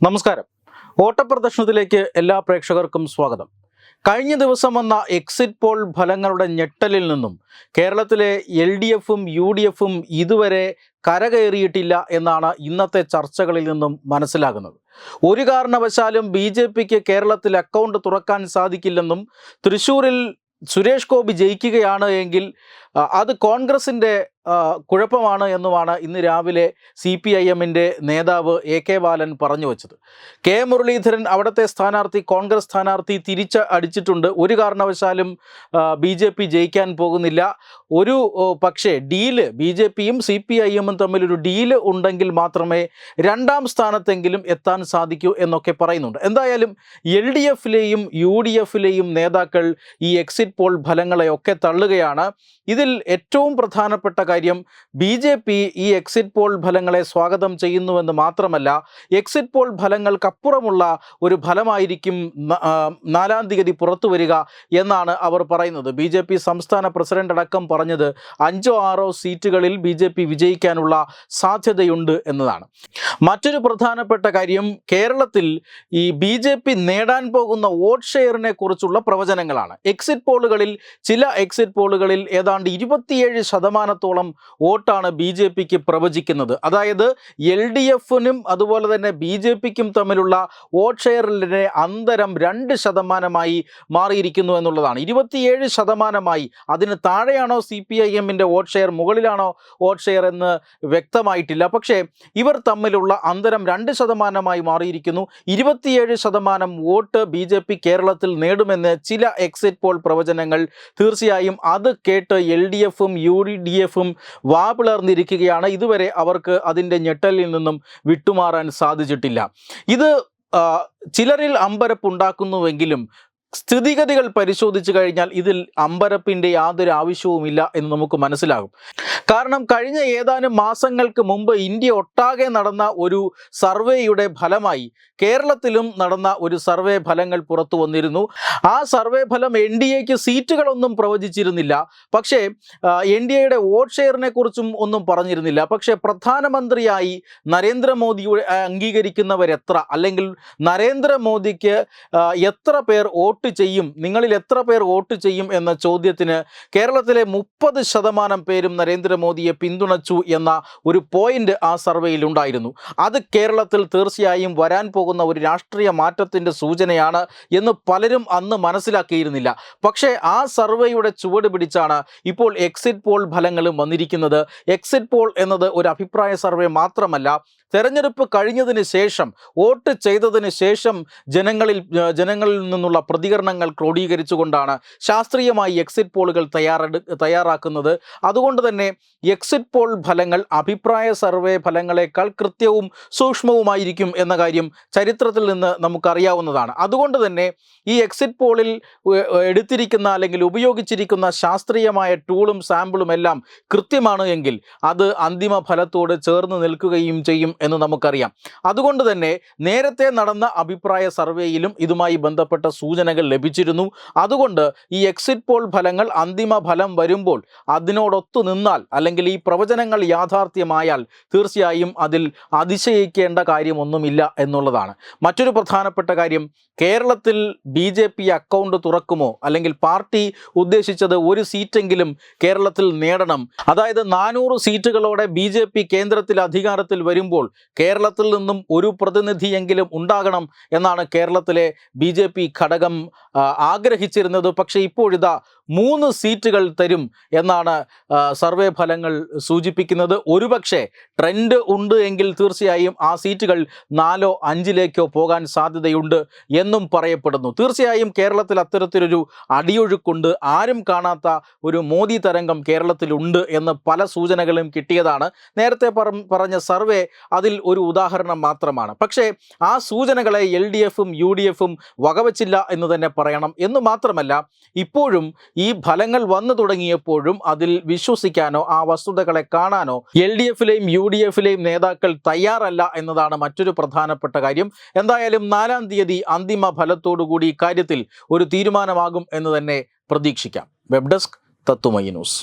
നമസ്കാരം. ഓട്ടപ്രദർശനത്തിലേക്ക് എല്ലാ പ്രേക്ഷകർക്കും സ്വാഗതം. കഴിഞ്ഞ ദിവസം വന്ന എക്സിറ്റ് പോൾ ഫലങ്ങളുടെ ഞെട്ടലിൽ നിന്നും കേരളത്തിലെ LDFും UDFും ഇതുവരെ കരകയറിയിട്ടില്ല എന്നാണ് ഇന്നത്തെ ചർച്ചകളിൽ നിന്നും മനസ്സിലാകുന്നത്. ഒരു കാരണവശാലും BJPക്ക് കേരളത്തിൽ അക്കൗണ്ട് തുറക്കാൻ സാധിക്കില്ലെന്നും തൃശ്ശൂരിൽ സുരേഷ് ഗോപി ജയിക്കുകയാണ് എങ്കിൽ അത് കോൺഗ്രസിൻ്റെ കുഴപ്പമാണ് എന്നുമാണ് ഇന്ന് രാവിലെ CPIMൻ്റെ നേതാവ് AK ബാലൻ പറഞ്ഞു വച്ചത്. K മുരളീധരൻ അവിടുത്തെ സ്ഥാനാർത്ഥി, കോൺഗ്രസ് സ്ഥാനാർത്ഥി തിരിച്ച് അടിച്ചിട്ടുണ്ട്. ഒരു കാരണവശാലും BJP ജയിക്കാൻ പോകുന്നില്ല. ഒരു പക്ഷേ ഡീല് BJPയും CPIMും തമ്മിലൊരു ഡീല് ഉണ്ടെങ്കിൽ മാത്രമേ രണ്ടാം സ്ഥാനത്തെങ്കിലും എത്താൻ സാധിക്കൂ എന്നൊക്കെ പറയുന്നുണ്ട്. എന്തായാലും LDFിലെയും UDFിലെയും നേതാക്കൾ ഈ എക്സിറ്റ് പോൾ ഫലങ്ങളെയൊക്കെ തള്ളുകയാണ്. ഇതിൽ ഏറ്റവും പ്രധാനപ്പെട്ട കാര്യം BJP ഈ എക്സിറ്റ് പോൾ ഫലങ്ങളെ സ്വാഗതം ചെയ്യുന്നുവെന്ന് മാത്രമല്ല, എക്സിറ്റ് പോൾ ഫലങ്ങൾക്കപ്പുറമുള്ള ഒരു ഫലമായിരിക്കും 4-ാം തീയതി പുറത്തു വരിക എന്നാണ് അവർ പറയുന്നത്. BJP സംസ്ഥാന പ്രസിഡന്റ് അടക്കം പറഞ്ഞത് 5-6 സീറ്റുകളിൽ BJP വിജയിക്കാനുള്ള സാധ്യതയുണ്ട് എന്നതാണ്. മറ്റൊരു പ്രധാനപ്പെട്ട കാര്യം കേരളത്തിൽ ഈ BJP നേടാൻ പോകുന്ന വോട്ട് ഷെയറിനെ കുറിച്ചുള്ള പ്രവചനങ്ങളാണ്. എക്സിറ്റ് പോളുകളിൽ ചില എക്സിറ്റ് പോളുകളിൽ ഏതാണ്ട് 27% വോട്ടാണ് BJPക്ക് പ്രവചിക്കുന്നത്. അതായത് LDFിനും അതുപോലെ തന്നെ BJPക്കും തമ്മിലുള്ള വോട്ട് ഷെയറിൻ്റെ അന്തരം 2% മാറിയിരിക്കുന്നു എന്നുള്ളതാണ്. 27%. അതിന് താഴെയാണോ CPIMൻ്റെ വോട്ട് ഷെയർ, മുകളിലാണോ വോട്ട് ഷെയർ എന്ന് വ്യക്തമായിട്ടില്ല. പക്ഷേ ഇവർ തമ്മിലുള്ള അന്തരം 2% മാറിയിരിക്കുന്നു. 27% വോട്ട് BJP കേരളത്തിൽ നേടുമെന്ന് ചില എക്സിറ്റ് പോൾ പ്രവചനങ്ങൾ. തീർച്ചയായും അത് കേട്ട് LDFും UDFും വാപിളർന്നിരിക്കുകയാണ്. ഇതുവരെ അവർക്ക് അതിൻ്റെ ഞെട്ടലിൽ നിന്നും വിട്ടുമാറാൻ സാധിച്ചിട്ടില്ല. ഇത് ചിലരിൽ അമ്പരപ്പുണ്ടാക്കുന്നുവെങ്കിലും സ്ഥിതിഗതികൾ പരിശോധിച്ചു കഴിഞ്ഞാൽ ഇതിൽ അമ്പരപ്പിൻ്റെ യാതൊരു ആവശ്യവുമില്ല എന്ന് നമുക്ക് മനസ്സിലാകും. കാരണം കഴിഞ്ഞ ഏതാനും മാസങ്ങൾക്ക് മുമ്പ് ഇന്ത്യ ഒട്ടാകെ നടന്ന ഒരു സർവേയുടെ ഫലമായി കേരളത്തിലും നടന്ന ഒരു സർവേ ഫലങ്ങൾ പുറത്തു വന്നിരുന്നു. ആ സർവേ ഫലം NDAക്ക് സീറ്റുകളൊന്നും പ്രവചിച്ചിരുന്നില്ല. പക്ഷേ NDAയുടെ വോട്ട് ഷെയറിനെ കുറിച്ചും ഒന്നും പറഞ്ഞിരുന്നില്ല. പക്ഷേ പ്രധാനമന്ത്രിയായി നരേന്ദ്രമോദിയെ അംഗീകരിക്കുന്നവരെത്ര, അല്ലെങ്കിൽ നരേന്ദ്രമോദിക്ക് എത്ര പേർ വോട്ട് ചെയ്യും, നിങ്ങളിൽ എത്ര പേർ വോട്ട് ചെയ്യും എന്ന ചോദ്യത്തിന് കേരളത്തിലെ 30% പേരും നരേന്ദ്രമോദിയെ പിന്തുണച്ചു എന്ന ഒരു പോയിന്റ് ആ സർവേയിൽ ഉണ്ടായിരുന്നു. അത് കേരളത്തിൽ തീർച്ചയായും വരാൻ പോകുന്ന ഒരു രാഷ്ട്രീയ മാറ്റത്തിൻ്റെ സൂചനയാണ് എന്ന് പലരും അന്ന് മനസ്സിലാക്കിയിരുന്നില്ല. പക്ഷേ ആ സർവേയുടെ ചുവട് പിടിച്ചാണ് ഇപ്പോൾ എക്സിറ്റ് പോൾ ഫലങ്ങളും വന്നിരിക്കുന്നത്. എക്സിറ്റ് പോൾ എന്നത് ഒരു അഭിപ്രായ സർവേ മാത്രമല്ല, തെരഞ്ഞെടുപ്പ് കഴിഞ്ഞതിന് ശേഷം, വോട്ട് ചെയ്തതിന് ശേഷം ജനങ്ങളിൽ നിന്നുള്ള പ്രതികരണങ്ങൾ ക്രോഡീകരിച്ചുകൊണ്ടാണ് ശാസ്ത്രീയമായി എക്സിറ്റ് പോളുകൾ തയ്യാറാക്കുന്നത്. അതുകൊണ്ട് തന്നെ എക്സിറ്റ് പോൾ ഫലങ്ങൾ അഭിപ്രായ സർവേ ഫലങ്ങളെക്കാൾ കൃത്യവും സൂക്ഷ്മവുമായിരിക്കും എന്ന കാര്യം ചരിത്രത്തിൽ നിന്ന് നമുക്കറിയാവുന്നതാണ്. അതുകൊണ്ട് തന്നെ ഈ എക്സിറ്റ് പോളിൽ എടുത്തിരിക്കുന്ന അല്ലെങ്കിൽ ഉപയോഗിച്ചിരിക്കുന്ന ശാസ്ത്രീയമായ ടൂളും സാമ്പിളും എല്ലാം കൃത്യമാണ് എങ്കിൽ അത് അന്തിമ ഫലത്തോട് ചേർന്ന് നിൽക്കുകയും ചെയ്യും എന്ന് നമുക്കറിയാം. അതുകൊണ്ട് തന്നെ നേരത്തെ നടന്ന അഭിപ്രായ സർവേയിലും ഇതുമായി ബന്ധപ്പെട്ട സൂചനകൾ ലഭിച്ചിരുന്നു. അതുകൊണ്ട് ഈ എക്സിറ്റ് പോൾ ഫലങ്ങൾ അന്തിമ ഫലം വരുമ്പോൾ അതിനോടൊത്തു നിന്നാൽ, അല്ലെങ്കിൽ ഈ പ്രവചനങ്ങൾ യാഥാർത്ഥ്യമായാൽ തീർച്ചയായും അതിൽ അതിശയിക്കേണ്ട കാര്യമൊന്നുമില്ല എന്നുള്ളതാണ്. മറ്റൊരു പ്രധാനപ്പെട്ട കാര്യം, കേരളത്തിൽ BJP അക്കൗണ്ട് തുറക്കുമോ, അല്ലെങ്കിൽ പാർട്ടി ഉദ്ദേശിച്ചത് ഒരു സീറ്റെങ്കിലും കേരളത്തിൽ നേടണം, അതായത് 400 സീറ്റുകളോടെ BJP കേന്ദ്രത്തിൽ അധികാരത്തിൽ വരുമ്പോൾ കേരളത്തിൽ നിന്നും ഒരു പ്രതിനിധിയെങ്കിലും ഉണ്ടാകണം എന്നാണ് കേരളത്തിലെ BJP ഘടകം ആഗ്രഹിച്ചിരുന്നത്. പക്ഷേ ഇപ്പോഴിതാ 3 സീറ്റുകൾ തരും എന്നാണ് സർവേ ഫലങ്ങൾ സൂചിപ്പിക്കുന്നത്. ഒരുപക്ഷെ ട്രെൻഡ് ഉണ്ട് എങ്കിൽ തീർച്ചയായും ആ സീറ്റുകൾ 4-ഓ 5-ലേക്കോ പോകാൻ സാധ്യതയുണ്ട് എന്നും പറയപ്പെടുന്നു. തീർച്ചയായും കേരളത്തിൽ അത്തരത്തിലൊരു അടിയൊഴുക്കുണ്ട്. ആരും കാണാത്ത ഒരു മോദി തരംഗം കേരളത്തിലുണ്ട് എന്ന് പല സൂചനകളും കിട്ടിയതാണ്. നേരത്തെ പറഞ്ഞ സർവേ അതിൽ ഒരു ഉദാഹരണം മാത്രമാണ്. പക്ഷേ ആ സൂചനകളെ LDFും UDFും വകവച്ചില്ല എന്ന് തന്നെ പറയണം. എന്ന് മാത്രമല്ല, ഇപ്പോഴും ഈ ഫലങ്ങൾ വന്നു തുടങ്ങിയപ്പോഴും അതിൽ വിശ്വസിക്കാനോ ആ വസ്തുതകളെ കാണാനോ LDFിലെയും UDFിലെയും നേതാക്കൾ തയ്യാറല്ല എന്നതാണ് മറ്റൊരു പ്രധാനപ്പെട്ട കാര്യം. എന്തായാലും 4-ാം തീയതി അന്തിമ ഫലത്തോടുകൂടി ഇക്കാര്യത്തിൽ ഒരു തീരുമാനമാകും എന്ന് തന്നെ പ്രതീക്ഷിക്കാം. വെബ് ഡെസ്ക് തത്തുമൈ ന്യൂസ്.